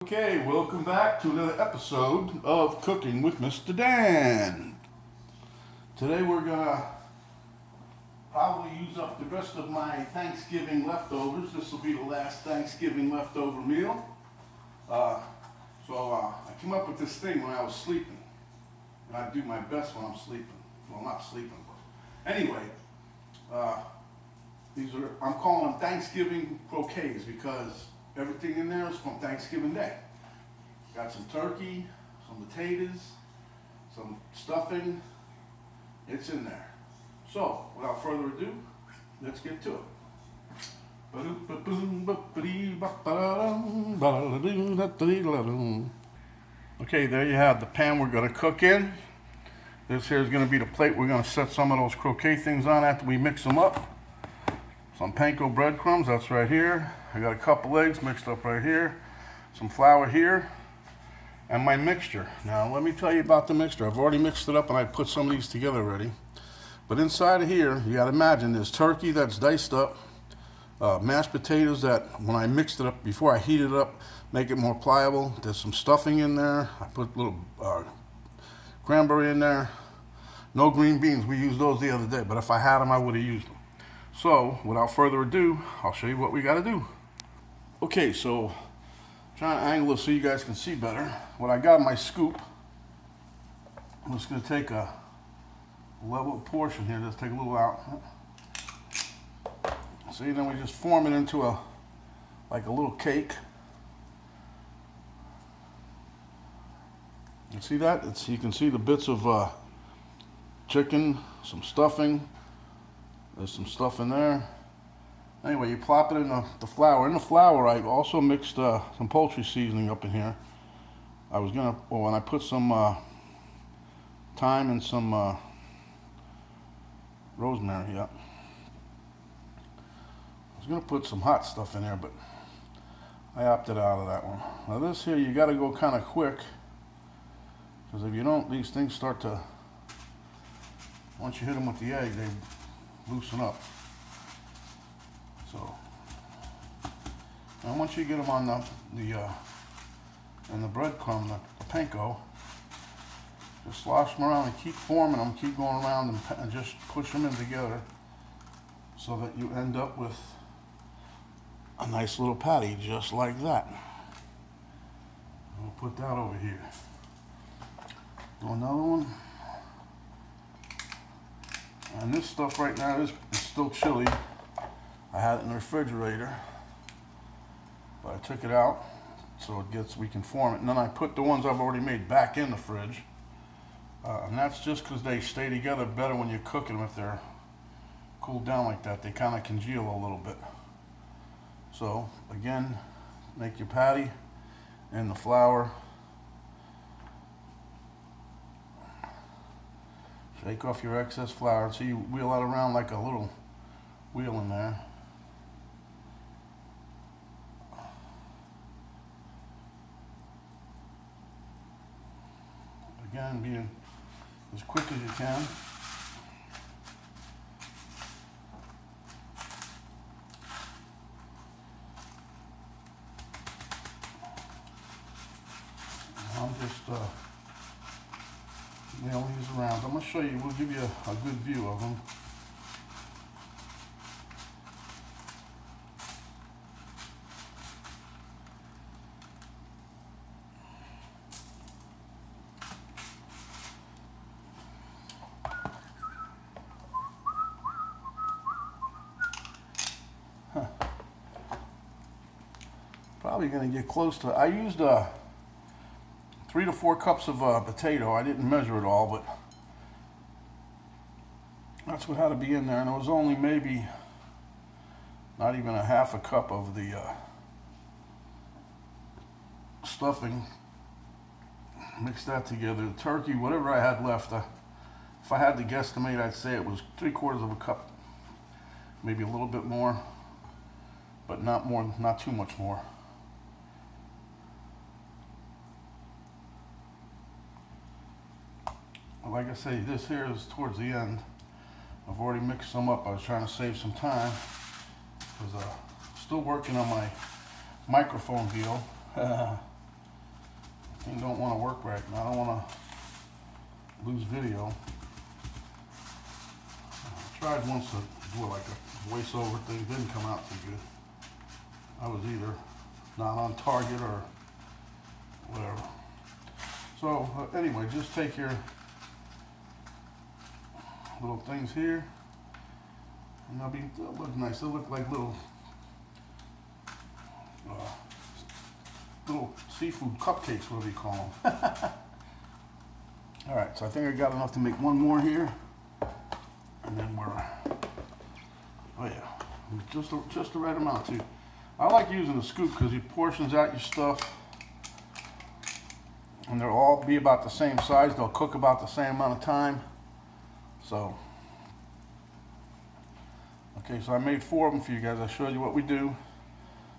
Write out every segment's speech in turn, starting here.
Okay, welcome back to another episode of Cooking with Mr. Dan. Today we're gonna probably use up the rest of my Thanksgiving leftovers. This will be the last Thanksgiving leftover meal. I came up with this thing when I was sleeping. And I do my best when I'm sleeping. Well, not sleeping, but anyway, I'm calling them Thanksgiving croquettes because everything in there is from Thanksgiving Day. Got some turkey, some potatoes, some stuffing. It's in there. So, without further ado, let's get to it. Okay, there you have the pan we're going to cook in. This here is going to be the plate we're going to set some of those croquet things on after we mix them up. Some Panko breadcrumbs, that's right here. I got a couple eggs mixed up right here. Some flour here. And my mixture. Now, let me tell you about the mixture. I've already mixed it up and I put some of these together already. But inside of here, you gotta imagine there's turkey that's diced up, mashed potatoes that when I mixed it up, before I heated it up, make it more pliable. There's some stuffing in there. I put a little cranberry in there. No green beans, we used those the other day, but if I had them, I would have used them. So, without further ado, I'll show you what we gotta do. Okay, so, trying to angle it so you guys can see better. What I got in my scoop, I'm just gonna take a level portion here, just take a little out. See, then we just form it into like a little cake. You see that? You can see the bits of chicken, some stuffing. There's some stuff in there. Anyway, you plop it in the flour. In the flour, I also mixed some poultry seasoning up in here. When I put some thyme and some rosemary, yeah. I was gonna put some hot stuff in there, but I opted out of that one. Now this here, you gotta go kind of quick, because if you don't, these things start to, once you hit them with the egg, they loosen up. So, and once you get them on the breadcrumb, the panko, just slosh them around and keep forming them, keep going around and just push them in together so that you end up with a nice little patty just like that. We'll put that over here. Do another one. And this stuff right now is still chilly. I had it in the refrigerator, but I took it out so we can form it. And then I put the ones I've already made back in the fridge. And that's just because they stay together better when you're cooking them. If they're cooled down like that, they kind of congeal a little bit. So again, make your patty in the flour. Shake off your excess flour. So you wheel that around like a little wheel in there. Again, being as quick as you can. I'm just nailing these around. I'm going to show you, we'll give you a good view of them. Probably going to get close to, I used 3 to 4 cups of potato. I didn't measure it all, but that's what had to be in there. And it was only maybe not even a half a cup of the stuffing. Mix that together. The turkey, whatever I had left, if I had to guesstimate, I'd say it was 3/4 of a cup, maybe a little bit more, but not too much more. Like I say, this here is towards the end. I've already mixed some up. I was trying to save some time because still working on my microphone deal. thing don't want to work right, and I don't want to lose video. I tried once to do like a voiceover thing, didn't come out too good. I was either not on target or whatever. So anyway, just take your little things here, and they'll look nice. They'll look like little seafood cupcakes, what do you call them? All right, so I think I got enough to make one more here, and then oh yeah, just the right amount too. I like using a scoop because it portions out your stuff, and they'll all be about the same size. They'll cook about the same amount of time. So, okay, so I made 4 of them for you guys. I showed you what we do,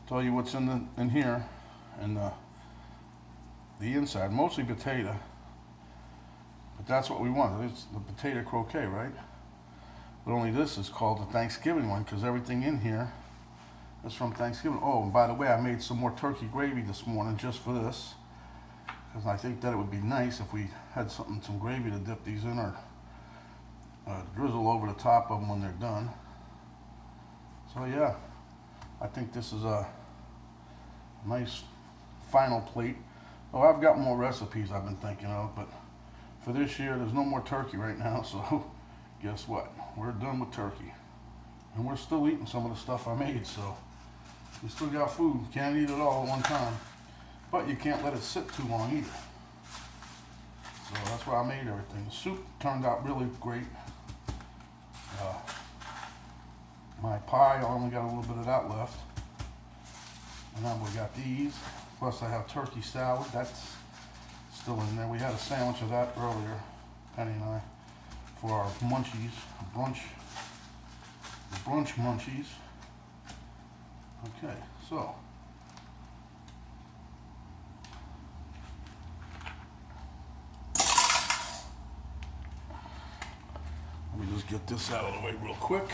tell you what's in here, and the inside, mostly potato. But that's what we want. It's the potato croquet, right? But only this is called the Thanksgiving one because everything in here is from Thanksgiving. Oh, and by the way, I made some more turkey gravy this morning just for this because I think that it would be nice if we had some gravy to dip these in or drizzle over the top of them when they're done. So yeah, I think this is a nice final plate. Oh, I've got more recipes I've been thinking of, but for this year, there's no more turkey right now, so guess what? We're done with turkey. And we're still eating some of the stuff I made, so we still got food. Can't eat it all at one time, but you can't let it sit too long either. So that's why I made everything. The soup turned out really great. My pie, I only got a little bit of that left. And then we got these. Plus I have turkey salad. That's still in there. We had a sandwich of that earlier, Penny and I, for our munchies, brunch munchies. Okay, so. Let me just get this out of the way real quick.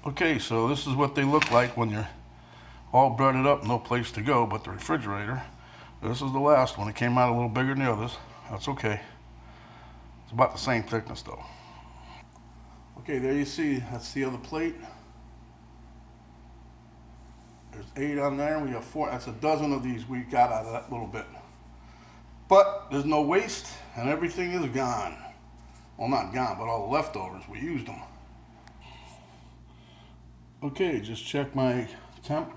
Okay, so this is what they look like when you're all breaded up, no place to go but the refrigerator. This is the last one. It came out a little bigger than the others. That's okay. It's about the same thickness though. Okay, there you see, that's the other plate. There's 8 on there, we have 4, that's a dozen of these we got out of that little bit. But there's no waste, and everything is gone. Well, not gone, but all the leftovers, we used them. Okay, just check my temp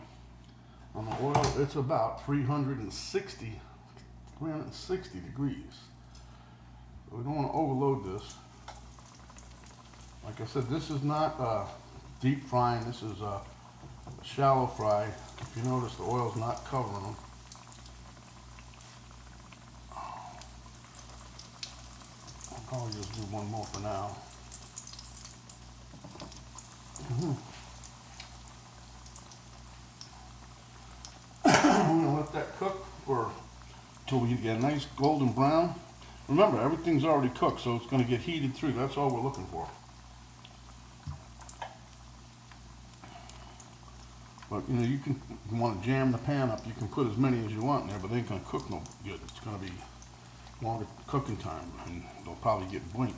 on the oil. It's about 360 degrees. So we don't want to overload this. Like I said, this is not deep frying. This is a shallow fry. If you notice, the oil's not covering them. I'll probably just do one more for now. I'm gonna let that cook until we get a nice golden brown. Remember, everything's already cooked, so it's gonna get heated through. That's all we're looking for. But you know, if you want to jam the pan up, you can put as many as you want in there, but they ain't gonna cook no good. It's gonna be longer cooking time, and they'll probably get boink.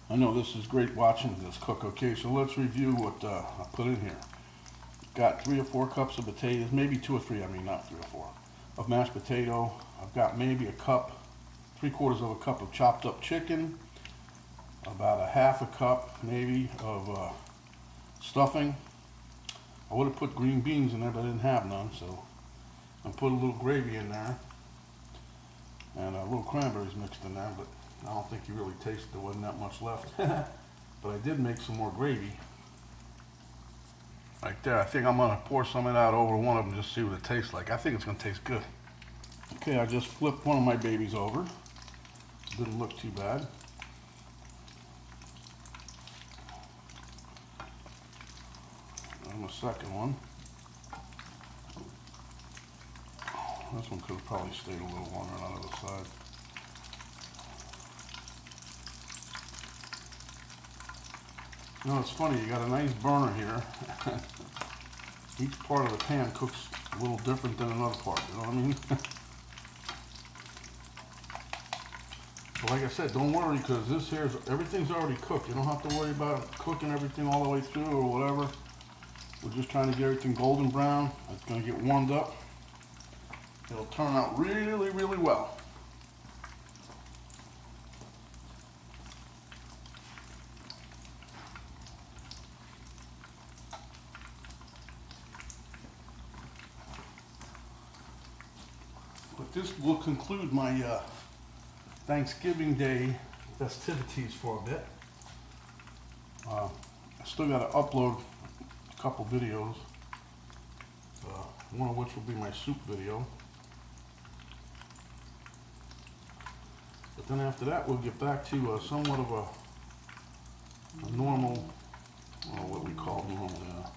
I know this is great watching this cook. Okay, so let's review what I put in here. got 3 or 4 cups of potatoes, maybe 2 or 3, I mean not 3 or 4, of mashed potato. I've got maybe a cup, 3/4 of a cup of chopped up chicken, about a half a cup maybe of stuffing. I would have put green beans in there, but I didn't have none, so I put a little gravy in there, and a little cranberries mixed in there, but I don't think you really tasted, there wasn't that much left. But I did make some more gravy. Right there, I think I'm gonna pour some of that over one of them, just see what it tastes like. I think it's gonna taste good. Okay, I just flipped one of my babies over. Didn't look too bad. And the second one. This one could have probably stayed a little longer on the other side. You know, it's funny, you got a nice burner here. Each part of the pan cooks a little different than another part, you know what I mean? But like I said, don't worry, because this here is, everything's already cooked. You don't have to worry about cooking everything all the way through or whatever. We're just trying to get everything golden brown. It's going to get warmed up. It'll turn out really, really well. But this will conclude my Thanksgiving Day festivities for a bit. I still got to upload a couple videos, one of which will be my soup video. But then after that, we'll get back to somewhat of a normal, what we call normal,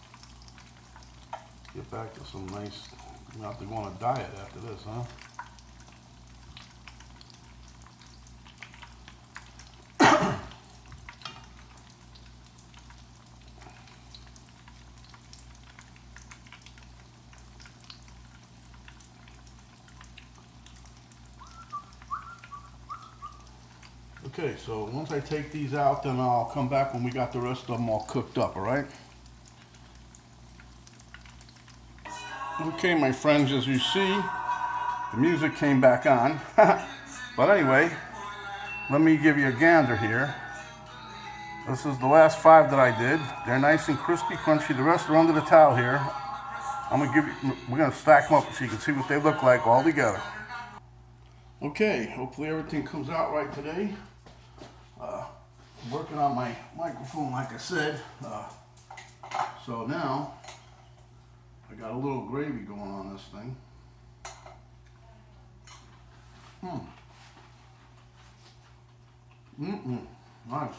get back to some nice, you have to go on a diet after this, huh? Okay, so once I take these out, then I'll come back when we got the rest of them all cooked up, all right? Okay, my friends, as you see, the music came back on. But anyway, let me give you a gander here. This is the last 5 that I did. They're nice and crispy, crunchy. The rest are under the towel here. We're gonna stack them up so you can see what they look like all together. Okay, hopefully everything comes out right today. Working on my microphone, like I said. So now, I got a little gravy going on this thing. Nice.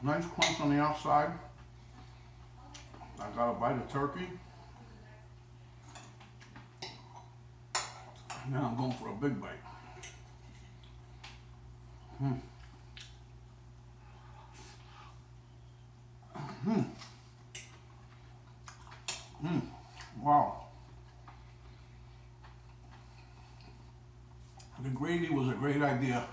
Nice crunch on the outside. I got a bite of turkey. Now I'm going for a big bite. Wow. The gravy was a great idea.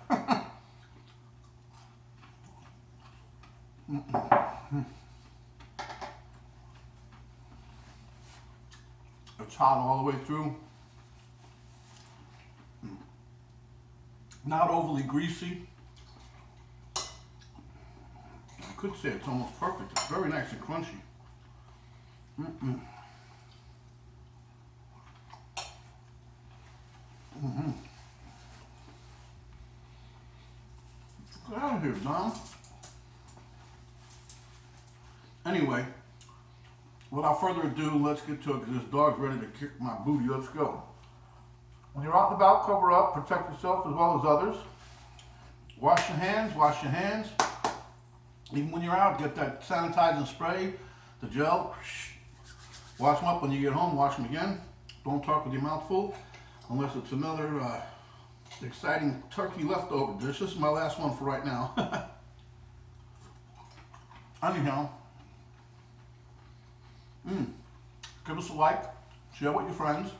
It's hot all the way through. Not overly greasy. I could say it's almost perfect. It's very nice and crunchy. Get out of here, Don. Anyway, without further ado, let's get to it because this dog's ready to kick my booty. Let's go. When you're out and about, cover up, protect yourself as well as others. Wash your hands, wash your hands. Even when you're out, get that sanitizing spray, the gel. Wash them up when you get home, wash them again. Don't talk with your mouth full unless it's another exciting turkey leftover dish. This is my last one for right now. Anyhow, give us a like, share with your friends.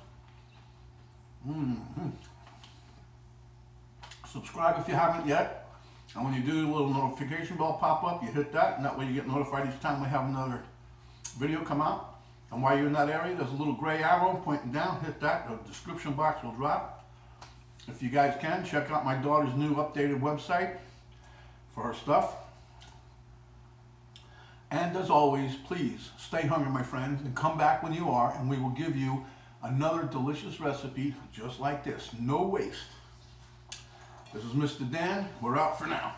Subscribe if you haven't yet. And when you do, a little notification bell pop up, you hit that, and that way you get notified each time we have another video come out. And while you're in that area, there's a little gray arrow pointing down. Hit that. The description box will drop. If you guys can, check out my daughter's new updated website for her stuff. And as always, please stay hungry, my friends, and come back when you are, and we will give you another delicious recipe just like this. No waste. This is Mr. Dan. We're out for now.